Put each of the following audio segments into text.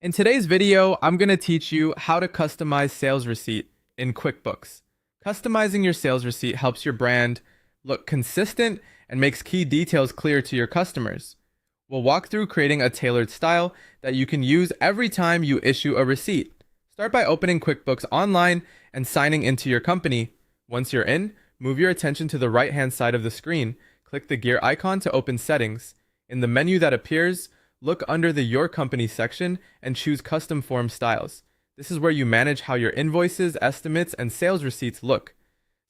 In today's video, I'm going to teach you how to customize sales receipt in QuickBooks. Customizing your sales receipt helps your brand look consistent and makes key details clear to your customers. We'll walk through creating a tailored style that you can use every time you issue a receipt. Start by opening QuickBooks online and signing into your company. Once you're in, move your attention to the right-hand side of the screen. Click the gear icon to open settings. In the menu that appears, look under the Your Company section and choose Custom Form Styles. This is where you manage how your invoices, estimates, and sales receipts look.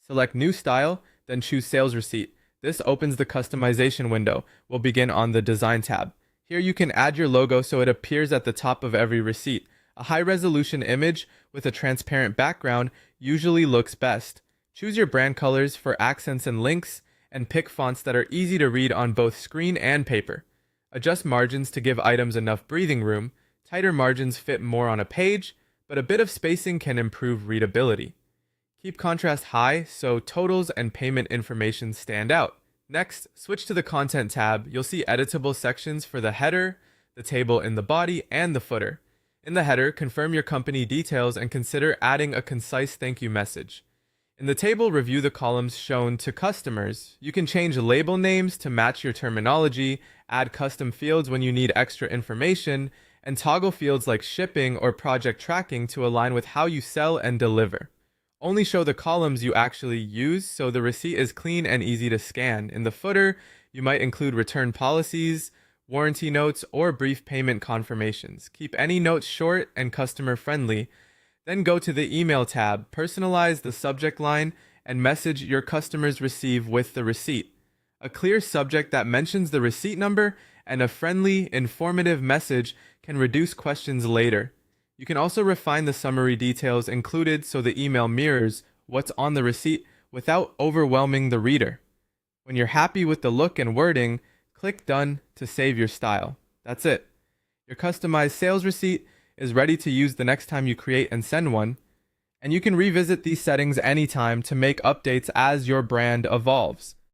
Select New Style, then choose Sales Receipt. This opens the customization window. We'll begin on the Design tab. Here you can add your logo so it appears at the top of every receipt. A high-resolution image with a transparent background usually looks best. Choose your brand colors for accents and links, and pick fonts that are easy to read on both screen and paper. Adjust margins to give items enough breathing room. Tighter margins fit more on a page, but a bit of spacing can improve readability. Keep contrast high so totals and payment information stand out. Next, switch to the Content tab. You'll see editable sections for the header, the table in the body, and the footer. In the header, confirm your company details and consider adding a concise thank you message. In the table, review the columns shown to customers. You can change label names to match your terminology, add custom fields when you need extra information, and toggle fields like shipping or project tracking to align with how you sell and deliver. Only show the columns you actually use so the receipt is clean and easy to scan. In the footer, you might include return policies, warranty notes, or brief payment confirmations. Keep any notes short and customer friendly. Then go to the Email tab, personalize the subject line, and message your customers receive with the receipt. A clear subject that mentions the receipt number and a friendly, informative message can reduce questions later. You can also refine the summary details included so the email mirrors what's on the receipt without overwhelming the reader. When you're happy with the look and wording, click Done to save your style. That's it. Your customized sales receipt is ready to use the next time you create and send one, and you can revisit these settings anytime to make updates as your brand evolves.